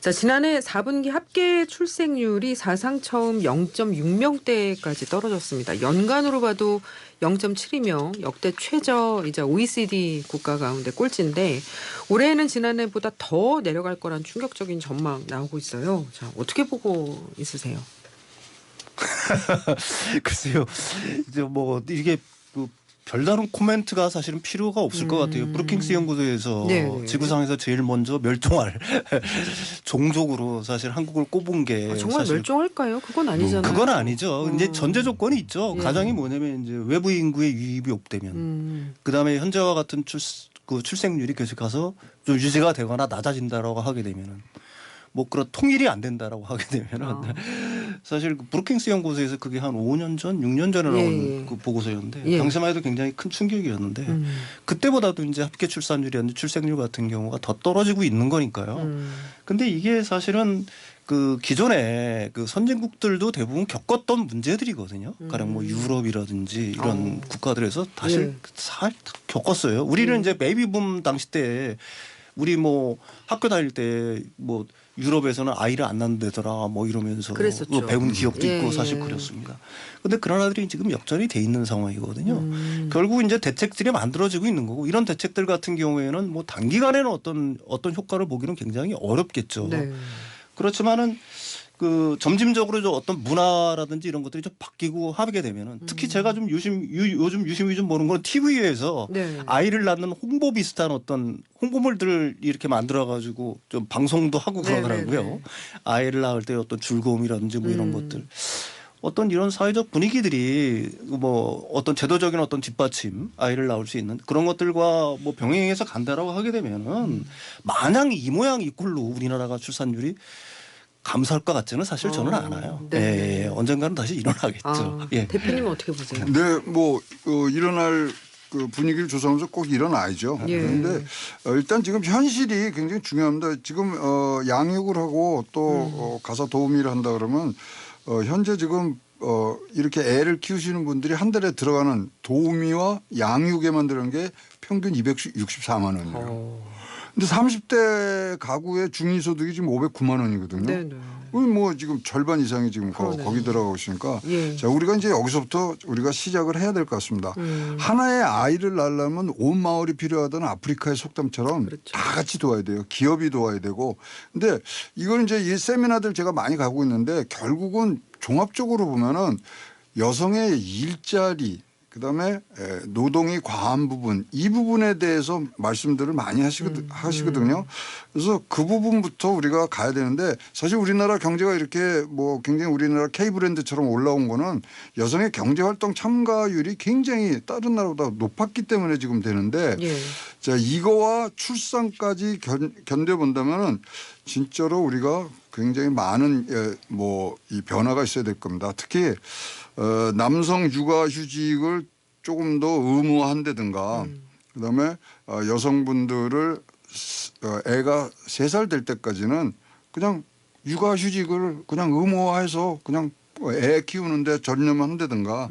자, 지난해 4분기 합계 출생률이 사상 처음 0.6명대까지 떨어졌습니다. 연간으로 봐도 0.7이며 역대 최저이자 OECD 국가 가운데 꼴찌인데 올해에는 지난해보다 더 내려갈 거란 충격적인 전망 나오고 있어요. 자, 어떻게 보고 있으세요? 글쎄요. 이제 뭐 이게 그 별다른 코멘트가 사실은 필요가 없을 것 같아요. 브루킹스 연구소에서 네네. 지구상에서 제일 먼저 멸종할 종족으로 사실 한국을 꼽은 게 정말 사실 멸종할까요? 그건 아니잖아요. 그건 아니죠. 이제 전제 조건이 있죠. 예. 가장이 뭐냐면 이제 외부 인구의 유입이 없다면, 그다음에 현재와 같은 출생률이 계속 가서 좀 유지가 되거나 낮아진다라고 하게 되면은. 뭐 그런 통일이 안 된다라고 하게 되면은 사실 그 브루킹스 연구소에서 그게 한 5년 전, 6년 전에 나온 그 보고서였는데 당시만 해도 굉장히 큰 충격이었는데 그때보다도 이제 합계 출산율이라든지 출생률 같은 경우가 더 떨어지고 있는 거니까요. 근데 이게 사실은 그 기존에 그 선진국들도 대부분 겪었던 문제들이거든요. 가령 뭐 유럽이라든지 이런 국가들에서 다시 겪었어요. 우리는 이제 베이비붐 당시 때 우리 뭐 학교 다닐 때 뭐 유럽에서는 아이를 안 낳는다더라 뭐 이러면서 그랬었죠. 배운 기억도 있고 사실 그렇습니다. 그런데 그런 아들이 지금 역전이 돼 있는 상황이거든요. 결국 이제 대책들이 만들어지고 있는 거고 이런 대책들 같은 경우에는 뭐 단기간에는 어떤 효과를 보기는 굉장히 어렵겠죠. 네. 그렇지만은 그 점진적으로 좀 어떤 문화라든지 이런 것들이 좀 바뀌고 하게 되면은 특히 제가 좀 요즘 유심히 좀 보는 건 TV에서 아이를 낳는 홍보 비슷한 어떤 홍보물들을 이렇게 만들어 가지고 좀 방송도 하고 그러더라고요. 아이를 낳을 때 어떤 즐거움이라든지 뭐 이런 것들. 어떤 이런 사회적 분위기들이 뭐 어떤 제도적인 어떤 뒷받침 아이를 낳을 수 있는 그런 것들과 뭐 병행해서 간다라고 하게 되면은 마냥 이 모양 이 꼴로 우리나라가 출산율이 감사할 것 같지는 사실 저는 않아요. 예, 언젠가는 다시 일어나겠죠. 예. 대표님은 어떻게 보세요? 네, 뭐 일어날 그 분위기를 조성하면서 꼭 일어나야죠. 그런데 일단 지금 현실이 굉장히 중요합니다. 지금 양육을 하고 또 가사 도우미를 한다 그러면 현재 지금 이렇게 애를 키우시는 분들이 한 달에 들어가는 도우미와 양육에만 들어간 게 평균 264만 원이에요. 근데 30대 가구의 중위소득이 지금 509만 원이거든요. 네네. 뭐 지금 절반 이상이 지금 거기 들어가고 있으니까 자, 우리가 이제 여기서부터 우리가 시작을 해야 될 것 같습니다. 하나의 아이를 낳으려면 온 마을이 필요하다는 아프리카의 속담처럼 다 같이 도와야 돼요. 기업이 도와야 되고. 근데 이건 이제 이 세미나들 제가 많이 가고 있는데 결국은 종합적으로 보면은 여성의 일자리 그다음에 노동이 과한 부분 이 부분에 대해서 말씀들을 많이 하시거든요. 그래서 그 부분부터 우리가 가야 되는데 사실 우리나라 경제가 이렇게 뭐 굉장히 우리나라 K브랜드처럼 올라온 거는 여성의 경제활동 참가율이 굉장히 다른 나라보다 높았기 때문에 지금 되는데 자 이거와 출산까지 견뎌본다면은 진짜로 우리가 굉장히 많은 뭐 이 변화가 있어야 될 겁니다. 특히 남성 육아휴직을 조금 더 의무화한다든가 그다음에 여성분들을 애가 3살 될 때까지는 그냥 육아휴직을 그냥 의무화해서 그냥 애 키우는데 전념한다든가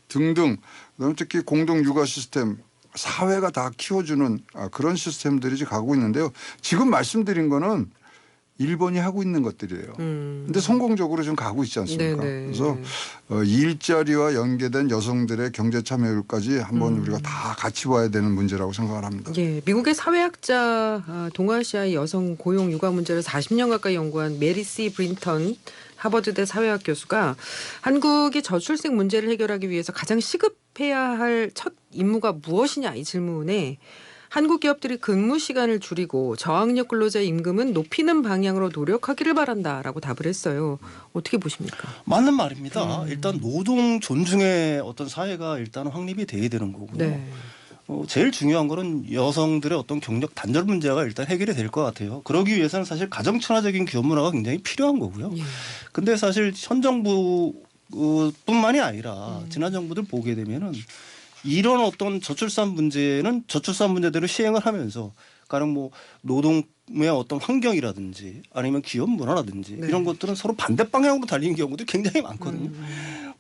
등등 그다음에 특히 공동육아 시스템 사회가 다 키워주는 그런 시스템들이 지금 가고 있는데요. 지금 말씀드린 거는 일본이 하고 있는 것들이에요. 그런데 성공적으로 좀 가고 있지 않습니까? 그래서 일자리와 연계된 여성들의 경제 참여율까지 한번 우리가 다 같이 봐야 되는 문제라고 생각을 합니다. 예, 미국의 사회학자 동아시아의 여성 고용 육아 문제를 40년 가까이 연구한 메리시 브린턴 하버드대 사회학 교수가 한국이 저출생 문제를 해결하기 위해서 가장 시급해야 할 첫 임무가 무엇이냐 이 질문에 한국 기업들이 근무 시간을 줄이고 저학력 근로자의 임금은 높이는 방향으로 노력하기를 바란다라고 답을 했어요. 어떻게 보십니까? 맞는 말입니다. 일단 노동 존중의 어떤 사회가 일단 확립이 돼야 되는 거고요. 제일 중요한 거는 여성들의 어떤 경력 단절 문제가 일단 해결이 될 것 같아요. 그러기 위해서는 사실 가정 친화적인 기업 문화가 굉장히 필요한 거고요. 근데 사실 현 정부 뿐만이 아니라 지난 정부들 보게 되면은 이런 어떤 저출산 문제는 저출산 문제대로 시행을 하면서 가령 뭐 노동의 어떤 환경이라든지 아니면 기업 문화라든지 이런 것들은 서로 반대 방향으로 달리는 경우도 굉장히 많거든요.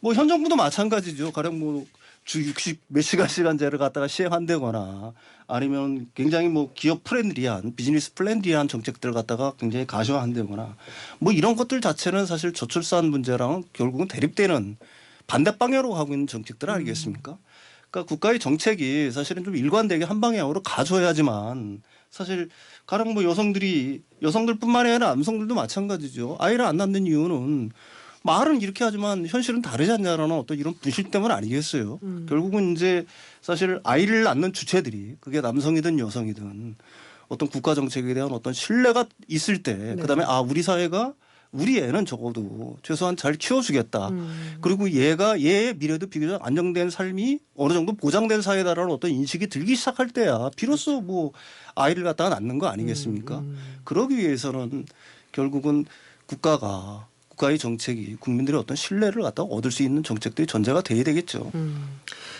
뭐 현 정부도 마찬가지죠. 가령 뭐 주 60 몇 시간제를 갖다가 시행한다거나 아니면 굉장히 뭐 기업 프렌들리한 비즈니스 플랜리한 정책들을 갖다가 굉장히 가시화한다거나 뭐 이런 것들 자체는 사실 저출산 문제랑 결국은 대립되는 반대 방향으로 가고 있는 정책들 아니겠습니까? 그러니까 국가의 정책이 사실은 좀 일관되게 한 방향으로 가줘야지만 사실 가령 뭐 여성들뿐만 아니라 남성들도 마찬가지죠. 아이를 안 낳는 이유는 말은 이렇게 하지만 현실은 다르지 않냐라는 어떤 이런 분실 때문 아니겠어요. 결국은 이제 사실 아이를 낳는 주체들이 그게 남성이든 여성이든 어떤 국가 정책에 대한 어떤 신뢰가 있을 때 그다음에 아 우리 사회가 우리 애는 적어도 최소한 잘 키워주겠다. 그리고 얘의 미래도 비교적 안정된 삶이 어느 정도 보장된 사회다라는 어떤 인식이 들기 시작할 때야 비로소 뭐 아이를 갖다가 낳는 거 아니겠습니까? 그러기 위해서는 결국은 국가의 정책이 국민들의 어떤 신뢰를 갖다가 얻을 수 있는 정책들이 전제가 돼야 되겠죠.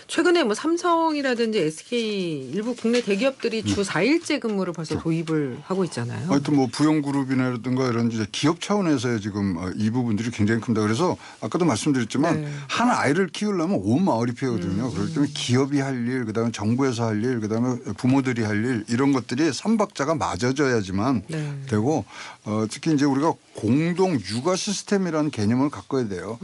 최근에 뭐 삼성이라든지 SK 일부 국내 대기업들이 주 4일제 근무를 벌써 도입을 하고 있잖아요. 하여튼 뭐 부영그룹이라든가 이런 이제 기업 차원에서의 지금 이 부분들이 굉장히 큽니다. 그래서 아까도 말씀드렸지만 한 아이를 키우려면 온 마을이 필요하거든요. 그렇기 때문에 기업이 할 일, 그다음에 정부에서 할 일, 그다음에 부모들이 할 일 이런 것들이 삼박자가 맞아져야지만 되고 특히 이제 우리가 공동 육아 시스템이라는 개념을 갖고야 돼요.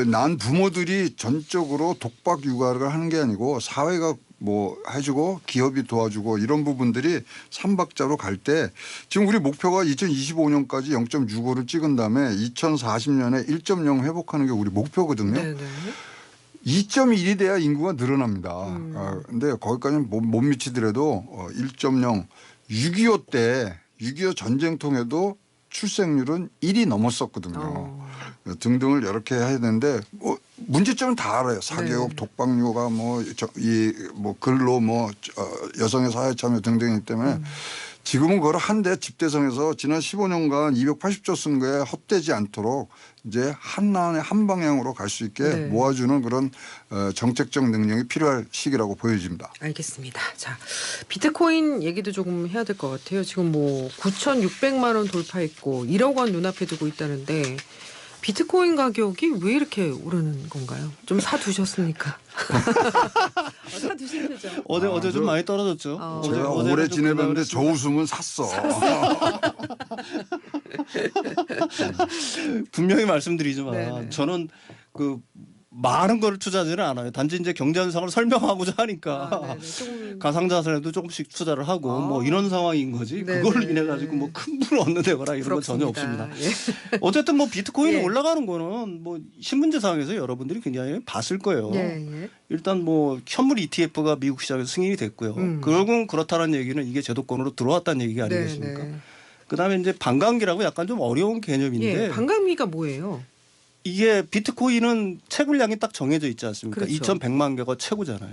난 부모들이 전적으로 독박 육아를 하는 게 아니고 사회가 뭐 해주고 기업이 도와주고 이런 부분들이 삼박자로 갈 때 지금 우리 목표가 2025년까지 0.65를 찍은 다음에 2040년에 1.0 회복하는 게 우리 목표거든요. 2.1이 돼야 인구가 늘어납니다. 근데 거기까지는 못 미치더라도 1.0 6.25 때 6.25 전쟁통에도 출생률은 1이 넘었었거든요. 등등을 이렇게 해야 되는데 뭐 문제점은 다 알아요. 사교육, 독박육아, 뭐 근로, 여성의 사회 참여 등등이기 때문에 지금은 그걸 한데 집대성에서 지난 15년간 280조 쓴 거에 헛되지 않도록 이제 한 방향으로 갈 수 있게 모아주는 그런 정책적 능력이 필요할 시기라고 보여집니다. 알겠습니다. 자, 비트코인 얘기도 조금 해야 될 것 같아요. 지금 뭐 9,600만 원 돌파했고 1억 원 눈앞에 두고 있다는데 비트코인 가격이 왜 이렇게 오르는 건가요? 좀 사두셨습니까? 사두신 거죠? 어제 좀 많이 떨어졌죠. 제가 오래 지내봤는데 저 웃음은 샀어. 분명히 말씀드리지만 저는 그 많은 걸 투자하지는 않아요. 단지 이제 경제 현상을 설명하고자 하니까 가상자산에도 조금씩 투자를 하고 뭐 이런 상황인 거지. 그걸 인해 가지고 뭐 큰 불을 얻는다거나 이런 건 전혀 없습니다. 어쨌든 뭐 비트코인이 올라가는 거는 뭐 신문제상에서 여러분들이 굉장히 봤을 거예요. 일단 뭐 현물 ETF가 미국 시장에서 승인이 됐고요. 결국은 그렇다는 얘기는 이게 제도권으로 들어왔다는 얘기 아니겠습니까? 그다음에 이제 반감기라고 약간 좀 어려운 개념인데. 반감기가 뭐예요? 이게 비트코인은 채굴량이 딱 정해져 있지 않습니까? 그렇죠. 2,100만 개가 채굴잖아요.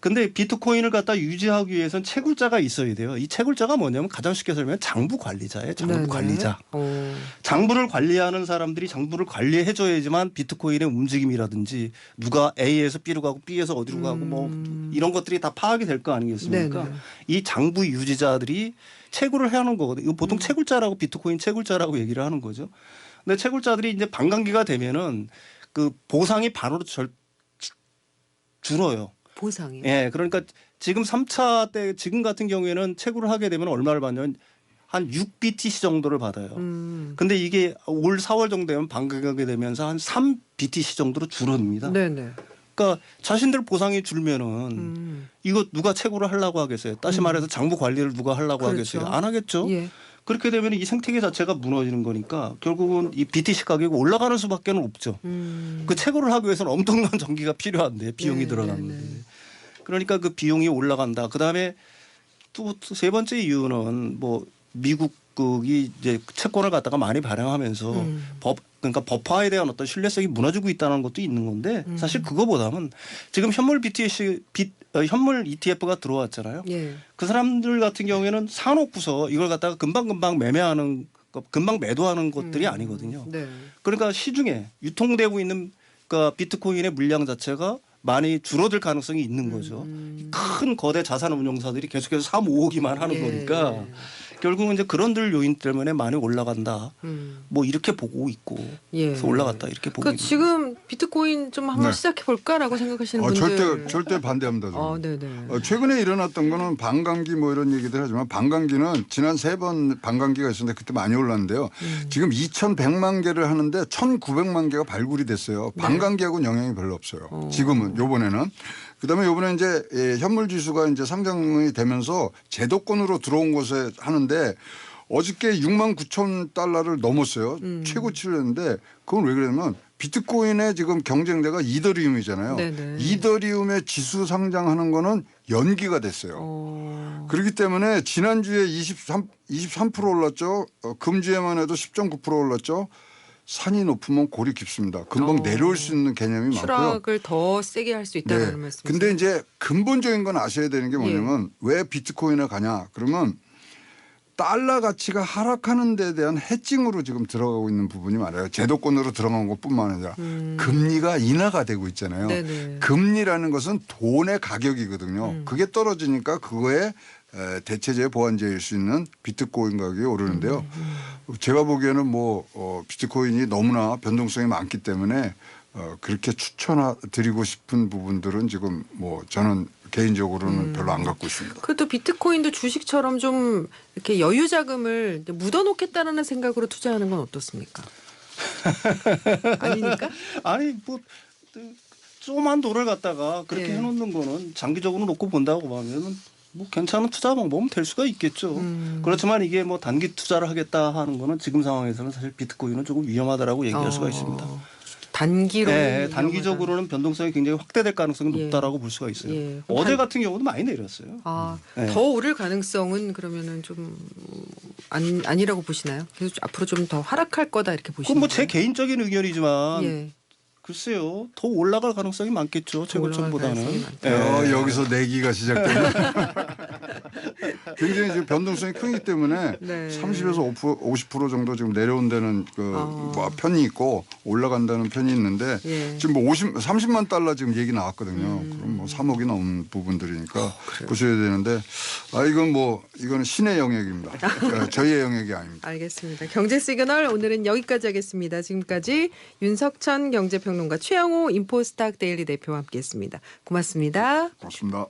근데 비트코인을 갖다 유지하기 위해서는 채굴자가 있어야 돼요. 이 채굴자가 뭐냐면 가장 쉽게 설명하면 장부 관리자예요. 장부 관리자. 장부를 관리하는 사람들이 장부를 관리해 줘야지만 비트코인의 움직임이라든지 누가 A에서 B로 가고 B에서 어디로 가고 뭐 이런 것들이 다 파악이 될 거 아니겠습니까? 이 장부 유지자들이 채굴을 해야 하는 거거든요. 이거 보통 채굴자라고 비트코인 채굴자라고 얘기를 하는 거죠. 근데 채굴자들이 이제 반감기가 되면은 그 보상이 반으로 줄어요. 보상이요? 예. 그러니까 지금 3차 때 지금 같은 경우에는 채굴을 하게 되면 얼마를 받냐면 한 6BTC 정도를 받아요. 근데 이게 올 4월 정도 되면 반감하게 되면서 한 3BTC 정도로 줄어듭니다. 그러니까 자신들 보상이 줄면은 이거 누가 채굴을 하려고 하겠어요. 다시 말해서 장부 관리를 누가 하려고 하겠어요. 안 하겠죠. 그렇게 되면 이 생태계 자체가 무너지는 거니까 결국은 이 BTC 가격이 올라가는 수밖에 없죠. 그 채굴을 하기 위해서는 엄청난 전기가 필요한데 비용이 들어가는데. 그러니까 그 비용이 올라간다. 그다음에 또 세 번째 이유는 뭐 미국이 이제 채권을 갖다가 많이 발행하면서 그러니까 법화에 대한 어떤 신뢰성이 무너지고 있다는 것도 있는 건데 사실 그거보다는 지금 현물 현물 ETF가 들어왔잖아요. 그 사람들 같은 경우에는 사놓고서 이걸 갖다가 금방 매매하는 금방 매도하는 것들이 아니거든요. 그러니까 시중에 유통되고 있는 그러니까 비트코인의 물량 자체가 많이 줄어들 가능성이 있는 거죠. 큰 거대 자산 운용사들이 계속해서 사 모으기만 하는 거니까 결국은 이제 그런들 요인 때문에 많이 올라간다. 뭐 이렇게 보고 있고 예. 그래서 올라갔다 이렇게 보고 있는. 지금 비트코인 좀 한번 시작해 볼까라고 생각하시는 분들 절대 반대합니다. 네네. 최근에 일어났던 거는 반감기 뭐 이런 얘기들 하지만 반감기는 지난 3번 반감기가 있었는데 그때 많이 올랐는데요. 지금 2,100만 개를 하는데 1,900만 개가 발굴이 됐어요. 반감기하고는 영향이 별로 없어요. 지금은 요번에는. 그다음에 요번에 이제 현물 지수가 이제 상장이 되면서 제도권으로 들어온 곳에 하는데 어저께 69,000달러를 넘었어요. 최고치를 했는데 그건 왜 그러냐면 비트코인의 지금 경쟁대가 이더리움이잖아요. 네네. 이더리움의 지수 상장하는 거는 연기가 됐어요. 그렇기 때문에 지난주에 23% 올랐죠. 금주에만 해도 10.9% 올랐죠. 산이 높으면 골이 깊습니다. 금방 내려올 수 있는 개념이 많고요. 추락을 더 세게 할 수 있다는 말씀이세요. 근데 이제 근본적인 건 아셔야 되는 게 뭐냐면 왜 비트코인에 가냐. 그러면 달러 가치가 하락하는 데 대한 해칭으로 지금 들어가고 있는 부분이 많아요. 제도권으로 들어간 것뿐만 아니라 금리가 인하가 되고 있잖아요. 네네. 금리라는 것은 돈의 가격이거든요. 그게 떨어지니까 그거에 대체제 보완제일 수 있는 비트코인 가격이 오르는데요. 제가 보기에는 뭐 비트코인이 너무나 변동성이 많기 때문에 그렇게 추천드리고 싶은 부분들은 지금 뭐 저는 개인적으로는 별로 안 갖고 있습니다. 그래도 비트코인도 주식처럼 좀 이렇게 여유 자금을 묻어놓겠다는 생각으로 투자하는 건 어떻습니까? 아니니까? 아니 뭐 조그만 돈을 갖다가 그렇게 해놓는 거는 장기적으로 놓고 본다고 하면은 뭐 괜찮은 투자 방법은 될 수가 있겠죠. 그렇지만 이게 뭐 단기 투자를 하겠다 하는 거는 지금 상황에서는 사실 비트코인은 조금 위험하다라고 얘기할 수가 있습니다. 단기로 단기적으로는 변동성이 굉장히 확대될 가능성이 높다라고 볼 수가 있어요. 어제 같은 경우도 많이 내렸어요. 더 오를 가능성은 그러면은 좀 아니라고 보시나요? 계속 앞으로 좀 더 하락할 거다 이렇게 보시나요? 그건 뭐 제 개인적인 의견이지만 글쎄요. 더 올라갈 가능성이 많겠죠. 최고점보다는. 여기서 내기가 시작되면 굉장히 지금 변동성이 크기 때문에 30에서 50% 정도 지금 내려온다는 뭐 편이 있고 올라간다는 편이 있는데 지금 뭐 30만 달러 지금 얘기 나왔거든요. 그럼 뭐 3억이 넘는 부분들이니까 보셔야 되는데 이거는 신의 영역입니다. 저희의 영역이 아닙니다. 알겠습니다. 경제 시그널 오늘은 여기까지 하겠습니다. 지금까지 윤석천 경제평론가 최영호 인포스탁 데일리 대표와 함께했습니다. 고맙습니다. 고맙습니다.